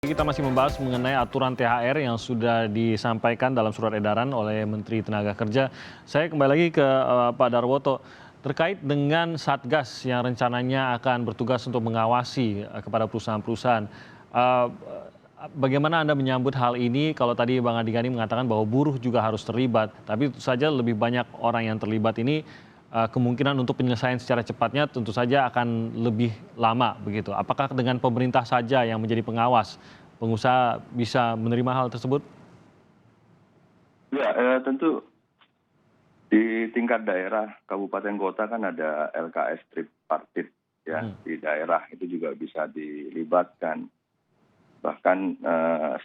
Kita masih membahas mengenai aturan THR yang sudah disampaikan dalam surat edaran oleh Menteri Tenaga Kerja. Saya kembali lagi ke Pak Darwoto terkait dengan Satgas yang rencananya akan bertugas untuk mengawasi kepada perusahaan-perusahaan. Eh, Bagaimana Anda menyambut hal ini? Kalau tadi Bang Adi Gani mengatakan bahwa buruh juga harus terlibat, tapi tentu saja lebih banyak orang yang terlibat ini kemungkinan untuk penyelesaian secara cepatnya tentu saja akan lebih lama begitu. Apakah dengan pemerintah saja yang menjadi pengawas, pengusaha bisa menerima hal tersebut? Ya, tentu di tingkat daerah, kabupaten kota kan ada LKS tripartit ya, di daerah itu juga bisa dilibatkan. Bahkan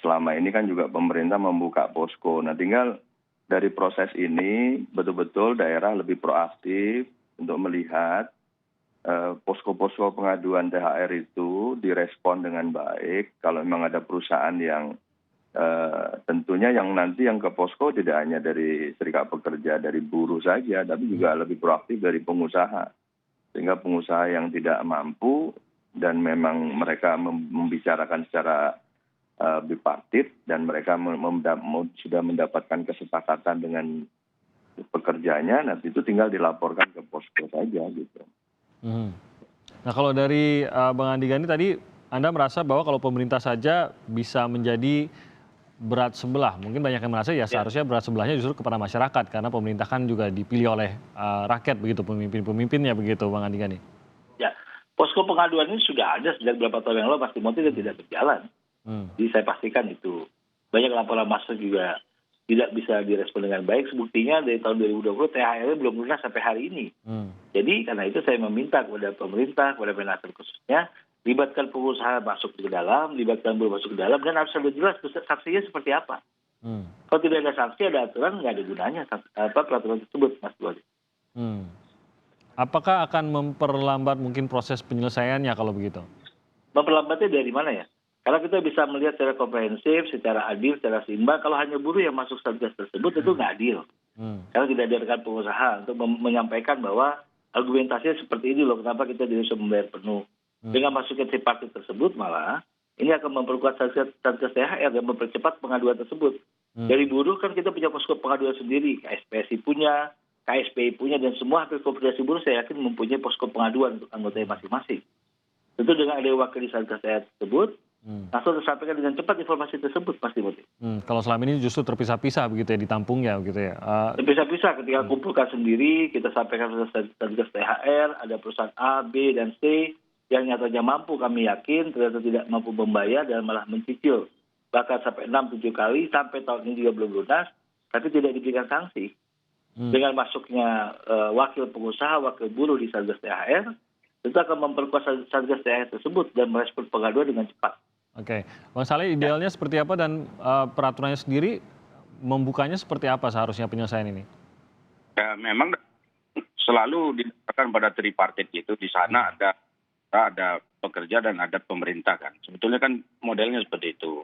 selama ini kan juga pemerintah membuka posko. Nah, tinggal dari proses ini betul-betul daerah lebih proaktif untuk melihat posko-posko pengaduan THR itu direspon dengan baik. Kalau memang ada perusahaan yang tentunya yang nanti yang ke posko tidak hanya dari serikat pekerja, dari buruh saja, tapi juga lebih proaktif dari pengusaha. Sehingga pengusaha yang tidak mampu dan memang mereka membicarakan secara bipartit dan mereka sudah mendapatkan kesepakatan dengan pekerjanya, nanti itu tinggal dilaporkan ke posko saja gitu. Nah, kalau dari Bang Andi Gani tadi Anda merasa bahwa kalau pemerintah saja bisa menjadi berat sebelah. Mungkin banyak yang merasa ya seharusnya berat sebelahnya justru kepada masyarakat karena pemerintah kan juga dipilih oleh rakyat begitu, pemimpin-pemimpinnya begitu, Bang Andi Gani. Ya, posko pengaduan ini sudah ada sejak beberapa tahun yang lalu, pasti tidak berjalan. Jadi saya pastikan itu. Banyak laporan masuk juga tidak bisa direspon dengan baik. Sebuktinya dari tahun 2020 THR belum lunas sampai hari ini. Jadi karena itu saya meminta kepada pemerintah, kepada Menaker khususnya, libatkan pengusaha masuk ke dalam, libatkan buruh masuk ke dalam, dan harus lebih jelas sanksinya seperti apa. Kalau tidak ada sanksi, ada aturan, nggak ada gunanya peraturan tersebut, Mas Dwali. Apakah akan memperlambat mungkin proses penyelesaiannya kalau begitu? Memperlambatnya dari mana ya? Karena kita bisa melihat secara komprehensif, secara adil, secara seimbang. Kalau hanya buruh yang masuk satgas tersebut itu nggak adil. Karena tidak ada rekan pengusaha untuk menyampaikan bahwa argumentasinya seperti ini loh, kenapa kita tidak bisa membayar penuh. Dengan masuknya tripartit tersebut malah ini akan memperkuat satgas THR dan mempercepat pengaduan tersebut. Dari buruh kan kita punya posko pengaduan sendiri, KSPSI punya, KSPI punya, dan semua hampir konfederasi buruh saya yakin mempunyai posko pengaduan untuk anggotanya masing-masing. Tentu dengan ada wakil di satgas THR tersebut, langsung disampaikan dengan cepat informasi tersebut pasti. Kalau selama ini justru terpisah-pisah begitu ya, ditampung ya begitu ya. Terpisah-pisah ketika kumpulkan sendiri, kita sampaikan ke satgas THR, ada perusahaan A, B, dan C yang nyatanya mampu, kami yakin ternyata tidak mampu membayar dan malah mencicil. Bahkan sampai 6-7 kali, sampai tahun ini juga belum lunas, tapi tidak diberikan sanksi. Dengan masuknya wakil pengusaha, wakil buruh di satgas THR, itu akan memperkuat satgas THR tersebut dan merespon pengaduan dengan cepat. Oke, Bang Saleh, idealnya seperti apa dan peraturannya sendiri membukanya seperti apa seharusnya penyelesaian ini? Ya, memang selalu didasarkan pada tripartit itu, di sana ada pekerja dan ada pemerintah kan. Sebetulnya kan modelnya seperti itu.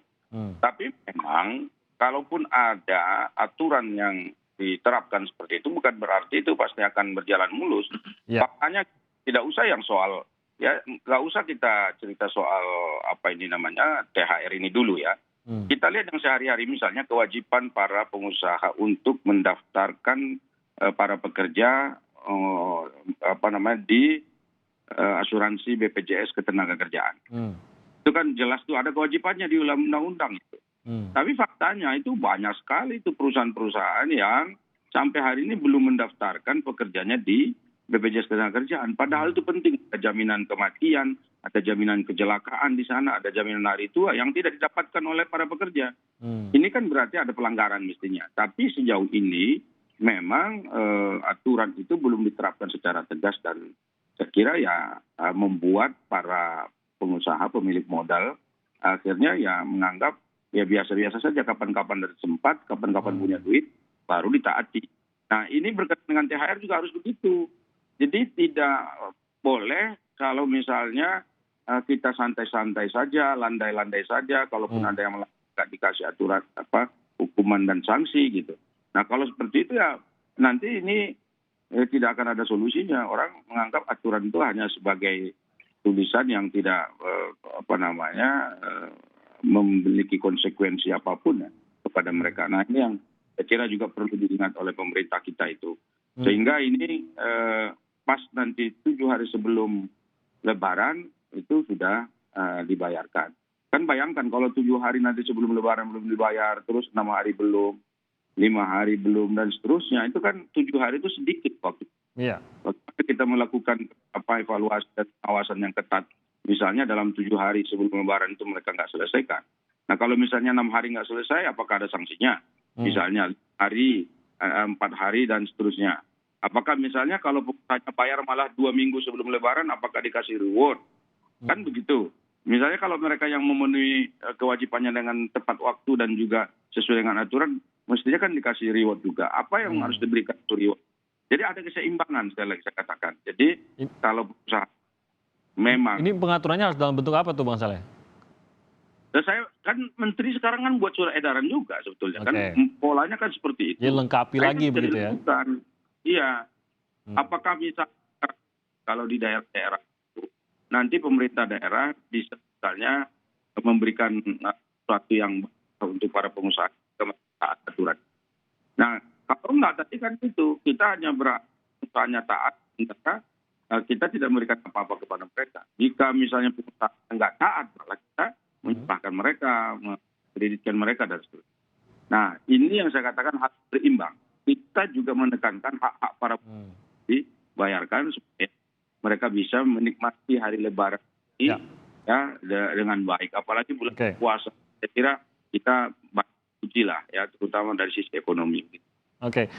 Tapi memang kalaupun ada aturan yang diterapkan seperti itu bukan berarti itu pasti akan berjalan mulus. Makanya tidak usah yang soal ya nggak usah kita cerita soal apa ini namanya THR ini dulu ya. Kita lihat yang sehari-hari misalnya kewajiban para pengusaha untuk mendaftarkan para pekerja di asuransi BPJS Ketenagakerjaan. Itu kan jelas tuh ada kewajibannya di undang-undang itu. Tapi faktanya itu banyak sekali itu perusahaan-perusahaan yang sampai hari ini belum mendaftarkan pekerjanya di BPJS Ketenagakerjaan. Padahal itu penting, ada jaminan kematian, ada jaminan kecelakaan di sana, ada jaminan hari tua yang tidak didapatkan oleh para pekerja. Ini kan berarti ada pelanggaran mestinya. Tapi sejauh ini memang aturan itu belum diterapkan secara tegas dan saya kira ya membuat para pengusaha pemilik modal akhirnya ya menganggap ya biasa-biasa saja, kapan-kapan ada sempat, kapan-kapan punya duit baru ditaati. Nah ini berkaitan dengan THR juga harus begitu. Jadi tidak boleh kalau misalnya kita santai-santai saja, landai-landai saja, kalaupun ada yang melanggar dikasih aturan hukuman dan sanksi gitu. Nah kalau seperti itu ya nanti ini tidak akan ada solusinya. Orang menganggap aturan itu hanya sebagai tulisan yang tidak memiliki konsekuensi apapun ya kepada mereka. Nah ini yang saya kira juga perlu diingat oleh pemerintah kita itu. Sehingga ini pas nanti 7 hari sebelum Lebaran itu sudah dibayarkan. Kan bayangkan kalau 7 hari nanti sebelum Lebaran belum dibayar, terus 6 hari belum, 5 hari belum, dan seterusnya. Itu kan 7 hari itu sedikit waktu. Iya. Waktu kita melakukan evaluasi dan pengawasan yang ketat. Misalnya dalam 7 hari sebelum Lebaran itu mereka nggak selesaikan. Nah kalau misalnya 6 hari nggak selesai, apakah ada sanksinya? Misalnya 4 hari dan seterusnya. Apakah misalnya kalau pengusahanya bayar malah 2 minggu sebelum Lebaran, apakah dikasih reward? Kan begitu. Misalnya kalau mereka yang memenuhi kewajibannya dengan tepat waktu dan juga sesuai dengan aturan, mestinya kan dikasih reward juga. Apa yang harus diberikan itu reward? Jadi ada keseimbangan, sekali lagi saya katakan. Jadi kalau pengusaha memang... Ini pengaturannya harus dalam bentuk apa tuh Bang Saleh? Dan saya kan menteri sekarang kan buat surat edaran juga sebetulnya. Kan polanya kan seperti itu. Jadi lengkapi lagi begitu ya? Iya. Apakah misalnya kalau di daerah-daerah itu, nanti pemerintah daerah bisa misalnya memberikan sesuatu yang untuk para pengusaha taat aturan. Nah, kalau enggak tadi kan itu, kita hanya usahanya taat, kita tidak memberikan apa-apa kepada mereka. Jika misalnya pengusaha enggak taat, malah kita menyalahkan mereka, mengkreditkan mereka dan seterusnya. Nah, ini yang saya katakan harus berimbang. Kita juga menekankan hak-hak para dibayarkan supaya mereka bisa menikmati hari Lebaran ini ya dengan baik. Apalagi bulan puasa. Saya kira kita uji lah ya, terutama dari sisi ekonomi. Oke,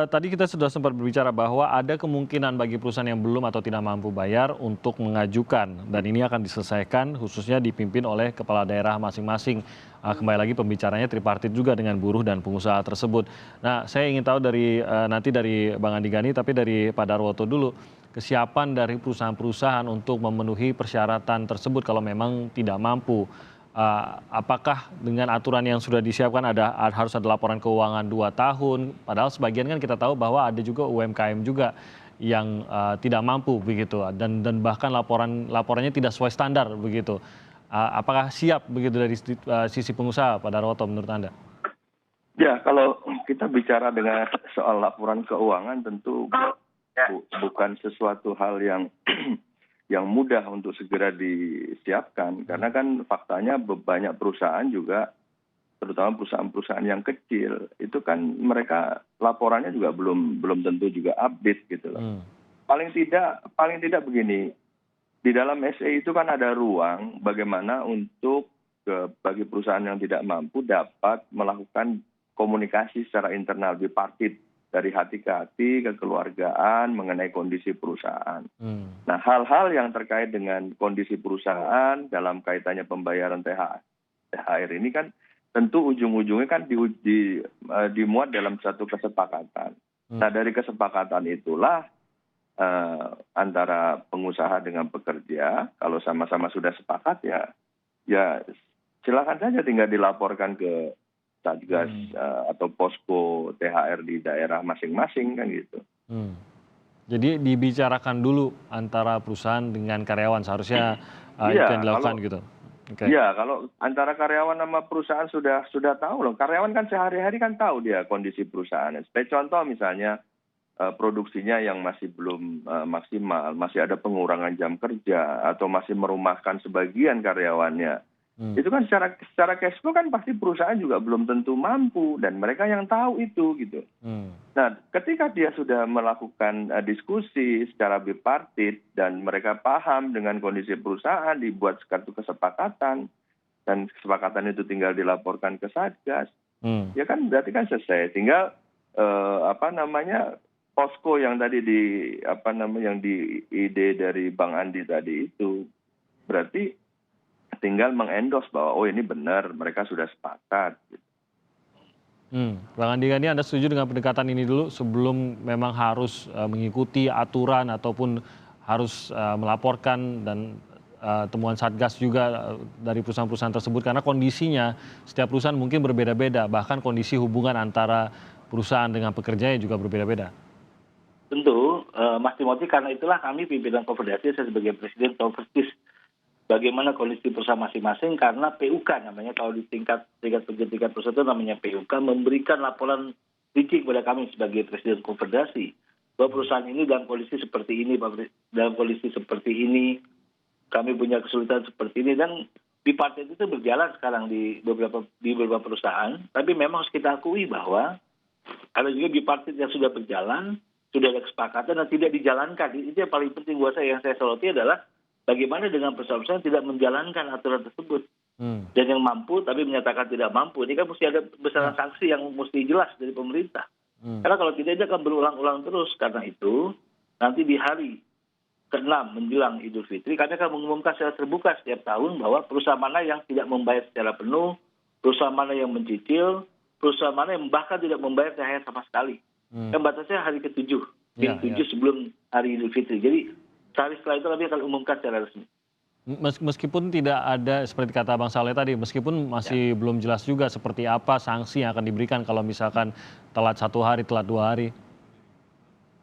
tadi kita sudah sempat berbicara bahwa ada kemungkinan bagi perusahaan yang belum atau tidak mampu bayar untuk mengajukan, dan ini akan diselesaikan khususnya dipimpin oleh kepala daerah masing-masing. Kembali lagi pembicaranya tripartit juga dengan buruh dan pengusaha tersebut. Nah, saya ingin tahu nanti dari Bang Andi Gani, tapi dari Pak Darwoto dulu, kesiapan dari perusahaan-perusahaan untuk memenuhi persyaratan tersebut kalau memang tidak mampu. Apakah dengan aturan yang sudah disiapkan harus ada laporan keuangan 2 tahun, padahal sebagian kan kita tahu bahwa ada juga UMKM juga yang tidak mampu begitu, dan bahkan laporannya tidak sesuai standar begitu. Apakah siap begitu dari sisi pengusaha, Pak Darwoto, menurut Anda? Ya, kalau kita bicara dengan soal laporan keuangan tentu bukan sesuatu hal yang mudah untuk segera disiapkan, karena kan faktanya banyak perusahaan juga, terutama perusahaan-perusahaan yang kecil, itu kan mereka laporannya juga belum tentu juga update gitu loh. Paling tidak begini, di dalam SE itu kan ada ruang bagaimana untuk bagi perusahaan yang tidak mampu dapat melakukan komunikasi secara internal bipartit, dari hati ke hati, kekeluargaan, mengenai kondisi perusahaan. Nah, hal-hal yang terkait dengan kondisi perusahaan dalam kaitannya pembayaran THR ini kan tentu ujung-ujungnya kan dimuat dalam satu kesepakatan. Nah, dari kesepakatan itulah antara pengusaha dengan pekerja, kalau sama-sama sudah sepakat ya silakan saja tinggal dilaporkan ke Satgas atau posko THR di daerah masing-masing kan gitu. Jadi dibicarakan dulu antara perusahaan dengan karyawan, seharusnya itu yang dilakukan gitu. Iya, kalau antara karyawan sama perusahaan sudah tahu loh. Karyawan kan sehari-hari kan tahu dia kondisi perusahaan. Seperti contoh misalnya produksinya yang masih belum maksimal, masih ada pengurangan jam kerja atau masih merumahkan sebagian karyawannya. Itu kan secara cash flow kan pasti perusahaan juga belum tentu mampu, dan mereka yang tahu itu gitu. Nah, ketika dia sudah melakukan diskusi secara bipartit dan mereka paham dengan kondisi perusahaan, dibuat satu kesepakatan dan kesepakatan itu tinggal dilaporkan ke Satgas, ya kan berarti kan selesai. Tinggal posko yang tadi yang di ide dari Bang Andi tadi itu berarti tinggal mengendorse bahwa oh ini benar, mereka sudah sepakat. Bang Andi Gani, Anda setuju dengan pendekatan ini dulu sebelum memang harus mengikuti aturan ataupun harus melaporkan dan temuan Satgas juga dari perusahaan-perusahaan tersebut, karena kondisinya setiap perusahaan mungkin berbeda-beda, bahkan kondisi hubungan antara perusahaan dengan pekerjanya juga berbeda-beda. Tentu, Mas Timothy, karena itulah kami pimpinan Konfederasi, saya sebagai Presiden tahu persis bagaimana kondisi perusahaan masing-masing, karena PUK namanya, kalau di tingkat perusahaan itu namanya PUK, memberikan laporan rinci kepada kami sebagai Presiden Konfederasi bahwa perusahaan ini dalam kondisi seperti ini, dalam kondisi seperti ini, kami punya kesulitan seperti ini. Dan di partai itu berjalan sekarang di beberapa perusahaan, tapi memang harus kita akui bahwa ada juga di partai yang sudah berjalan, sudah ada kesepakatan dan tidak dijalankan. Itu yang paling penting buat saya, yang saya soroti adalah bagaimana dengan perusahaan-perusahaan tidak menjalankan aturan tersebut. Dan yang mampu tapi menyatakan tidak mampu, ini kan mesti ada besaran sanksi yang mesti jelas dari pemerintah. Karena kalau tidak, itu akan berulang-ulang terus. Karena itu nanti di hari ke-6 menjelang Idul Fitri, kami akan mengumumkan secara terbuka setiap tahun bahwa perusahaan mana yang tidak membayar secara penuh, perusahaan mana yang mencicil, perusahaan mana yang bahkan tidak membayar THR sama sekali. Dan batasnya hari ke-7, sebelum hari Idul Fitri. Jadi sehari setelah itu kami akan umumkan secara resmi. Meskipun tidak ada seperti kata Bang Saleh tadi, meskipun masih belum jelas juga seperti apa sanksi yang akan diberikan kalau misalkan telat 1 hari, telat 2 hari.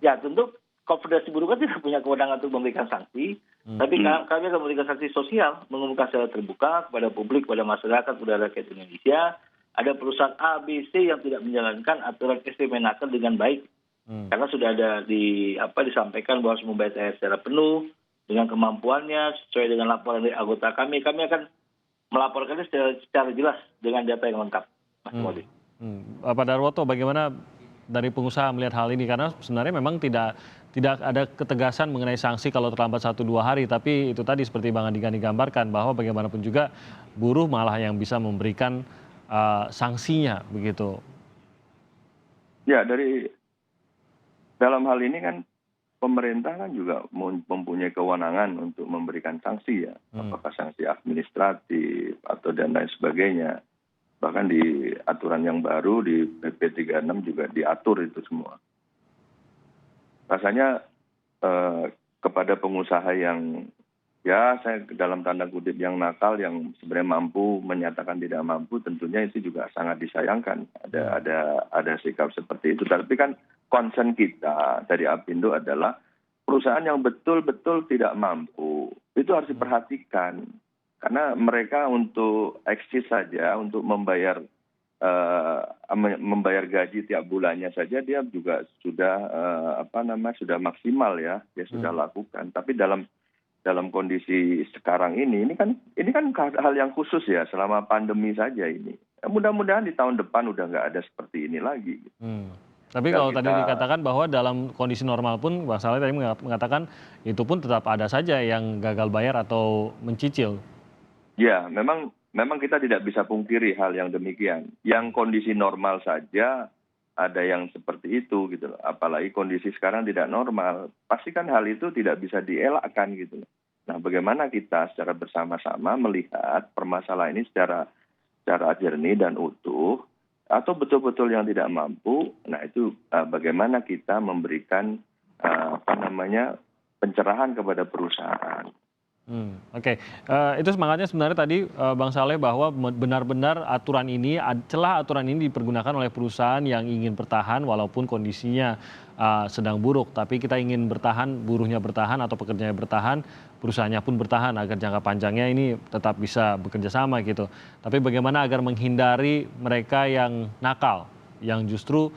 Ya tentu Konfederasi Buruh kan tidak punya kewenangan untuk memberikan sanksi, tapi kami akan memberikan sanksi sosial, mengumumkan secara terbuka kepada publik, kepada masyarakat, kepada rakyat Indonesia. Ada perusahaan A, B, C yang tidak menjalankan aturan Kemenaker dengan baik. Karena sudah ada disampaikan bahwa harus membayar THR secara penuh, dengan kemampuannya, sesuai dengan laporan dari anggota kami akan melaporkannya secara jelas dengan data yang lengkap. Mas Modi. Pak Darwoto, bagaimana dari pengusaha melihat hal ini? Karena sebenarnya memang tidak ada ketegasan mengenai sanksi kalau terlambat 1-2 hari, tapi itu tadi seperti Bang Andi Gani gambarkan bahwa bagaimanapun juga buruh malah yang bisa memberikan sanksinya begitu. Ya, dalam hal ini kan pemerintah kan juga mempunyai kewenangan untuk memberikan sanksi ya, apakah sanksi administratif atau dan lain sebagainya. Bahkan di aturan yang baru di PP 36 juga diatur itu semua. Rasanya kepada pengusaha yang ya saya dalam tanda kutip yang nakal, yang sebenarnya mampu menyatakan tidak mampu, tentunya itu juga sangat disayangkan. Ada sikap seperti itu. Tapi kan concern kita dari Apindo adalah perusahaan yang betul-betul tidak mampu itu harus diperhatikan, karena mereka untuk eksis saja, untuk membayar gaji tiap bulannya saja dia juga sudah sudah maksimal ya, dia sudah lakukan. Tapi dalam kondisi sekarang ini kan hal yang khusus ya, selama pandemi saja ini. Mudah-mudahan di tahun depan udah nggak ada seperti ini lagi. Tapi kalau tadi dikatakan bahwa dalam kondisi normal pun, Bang Saleh tadi mengatakan itu pun tetap ada saja yang gagal bayar atau mencicil. Ya, memang kita tidak bisa pungkiri hal yang demikian. Yang kondisi normal saja ada yang seperti itu gitu loh. Apalagi kondisi sekarang tidak normal, pasti kan hal itu tidak bisa dielakkan gitu loh. Nah, bagaimana kita secara bersama-sama melihat permasalahan ini secara jernih dan utuh, atau betul-betul yang tidak mampu, nah itu bagaimana kita memberikan pencerahan kepada perusahaan. Oke. Itu semangatnya sebenarnya tadi Bang Saleh, bahwa benar-benar aturan ini, celah aturan ini dipergunakan oleh perusahaan yang ingin bertahan walaupun kondisinya sedang buruk. Tapi kita ingin bertahan, buruhnya bertahan atau pekerjanya bertahan, perusahaannya pun bertahan agar jangka panjangnya ini tetap bisa bekerja sama gitu. Tapi bagaimana agar menghindari mereka yang nakal, yang justru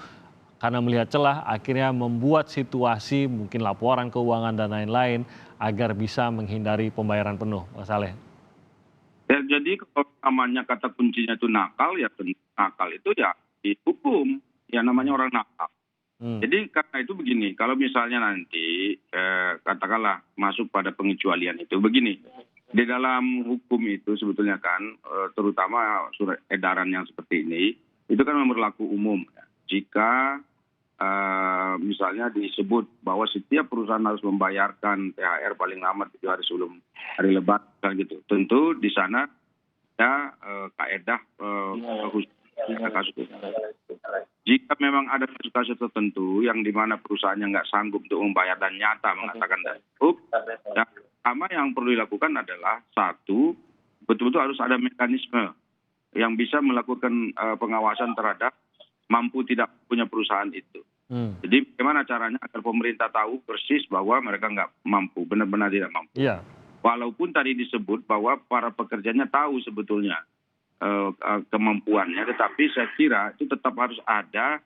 karena melihat celah akhirnya membuat situasi mungkin laporan keuangan dan lain-lain agar bisa menghindari pembayaran penuh, Mas Saleh. Ya, jadi kalau namanya kata kuncinya itu nakal, ya nakal itu ya dihukum, ya namanya orang nakal. Jadi karena itu begini, kalau misalnya nanti katakanlah masuk pada pengecualian itu begini, di dalam hukum itu sebetulnya kan terutama surat edaran yang seperti ini itu kan berlaku umum. Jika misalnya disebut bahwa setiap perusahaan harus membayarkan THR paling lambat 7 hari sebelum hari Lebaran gitu. Tentu di sana ada kaedah khusus kasus. Jika memang ada kasus-kasus tertentu yang di mana perusahaannya nggak sanggup untuk membayar dan nyata mengatakan dan pertama yang perlu dilakukan adalah satu, betul-betul harus ada mekanisme yang bisa melakukan pengawasan terhadap mampu tidak punya perusahaan itu. Jadi bagaimana caranya agar pemerintah tahu persis bahwa mereka nggak mampu, benar-benar tidak mampu. Iya. Walaupun tadi disebut bahwa para pekerjanya tahu sebetulnya kemampuannya, tetapi saya kira itu tetap harus ada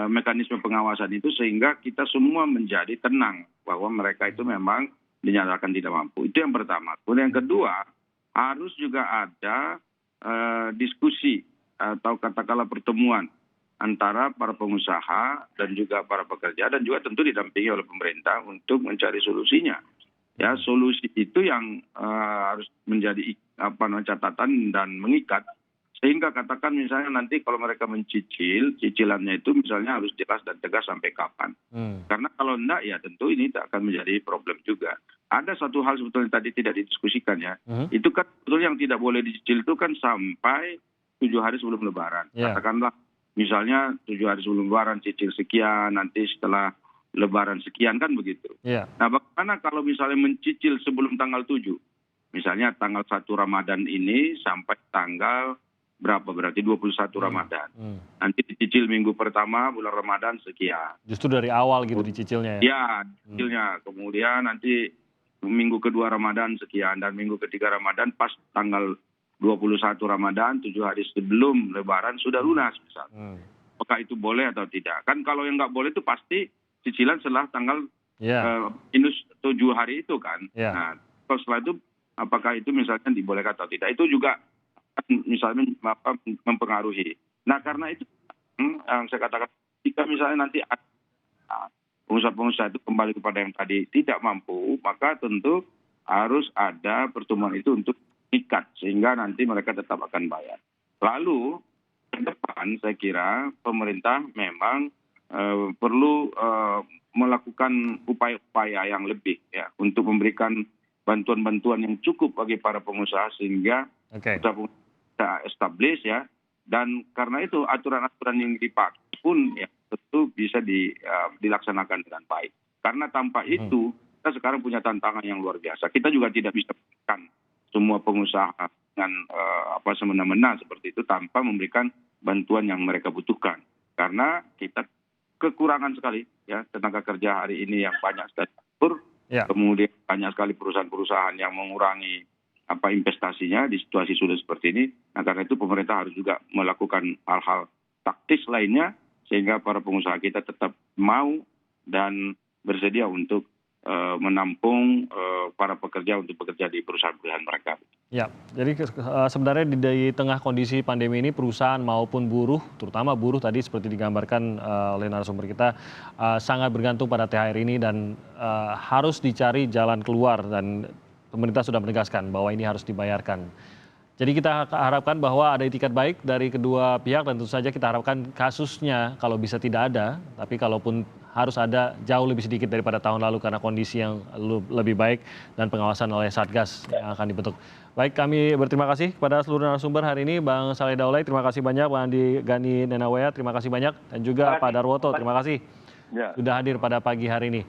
mekanisme pengawasan itu sehingga kita semua menjadi tenang bahwa mereka itu memang dinyatakan tidak mampu. Itu yang pertama. Kemudian yang kedua, harus juga ada diskusi atau katakanlah pertemuan antara para pengusaha dan juga para pekerja dan juga tentu didampingi oleh pemerintah untuk mencari solusinya. Ya, solusi itu yang harus menjadi catatan dan mengikat. Sehingga katakan misalnya nanti kalau mereka mencicil, cicilannya itu misalnya harus jelas dan tegas sampai kapan. Karena kalau enggak ya tentu ini tak akan menjadi problem juga. Ada satu hal sebetulnya tadi tidak didiskusikan ya. Itu kan sebetulnya yang tidak boleh dicicil itu kan sampai 7 hari sebelum Lebaran. Katakanlah misalnya 7 hari sebelum Lebaran cicil sekian, nanti setelah Lebaran sekian kan begitu. Nah bagaimana kalau misalnya mencicil sebelum tanggal 7? Misalnya tanggal 1 Ramadan ini sampai tanggal berapa berarti 21 Ramadan. Nanti dicicil minggu pertama bulan Ramadan sekian. Justru dari awal gitu dicicilnya ya? Ya, cicilnya. Kemudian nanti minggu kedua Ramadan sekian dan minggu ketiga Ramadan pas tanggal 21 Ramadan 7 hari sebelum Lebaran sudah lunas misalnya. Apakah itu boleh atau tidak? Kan kalau yang nggak boleh itu pasti cicilan setelah tanggal minus 7 hari itu kan. Nah, kalau setelah itu apakah itu misalnya dibolehkan atau tidak? Itu juga misalnya mempengaruhi. Nah karena itu yang saya katakan jika misalnya nanti pengusaha-pengusaha itu kembali kepada yang tadi tidak mampu, maka tentu harus ada pertemuan itu untuk ikat sehingga nanti mereka tetap akan bayar. Lalu ke depan saya kira pemerintah memang perlu melakukan upaya-upaya yang lebih ya untuk memberikan bantuan-bantuan yang cukup bagi para pengusaha sehingga kita establish ya, dan karena itu aturan-aturan yang dipakai pun ya tentu bisa dilaksanakan dengan baik. Karena tanpa itu kita sekarang punya tantangan yang luar biasa. Kita juga tidak bisa memberikan semua pengusaha dengan semena-mena seperti itu tanpa memberikan bantuan yang mereka butuhkan. Karena kita kekurangan sekali ya tenaga kerja hari ini yang banyak sekali kemudian banyak sekali perusahaan-perusahaan yang mengurangi investasinya di situasi sudah seperti ini. Nah karena itu pemerintah harus juga melakukan hal-hal taktis lainnya sehingga para pengusaha kita tetap mau dan bersedia untuk menampung para pekerja untuk bekerja di perusahaan-perusahaan mereka. Ya, jadi sebenarnya di tengah kondisi pandemi ini perusahaan maupun buruh, terutama buruh tadi seperti digambarkan oleh narasumber kita, sangat bergantung pada THR ini dan harus dicari jalan keluar dan pemerintah sudah menegaskan bahwa ini harus dibayarkan. Jadi kita harapkan bahwa ada itikat baik dari kedua pihak dan tentu saja kita harapkan kasusnya kalau bisa tidak ada, tapi kalaupun harus ada jauh lebih sedikit daripada tahun lalu karena kondisi yang lebih baik dan pengawasan oleh Satgas yang akan dibentuk. Baik, kami berterima kasih kepada seluruh narasumber hari ini, Bang Saleh Daulay, terima kasih banyak, Bang Andi Gani Nenawea, terima kasih banyak, dan juga Pak Darwoto, terima kasih sudah hadir pada pagi hari ini.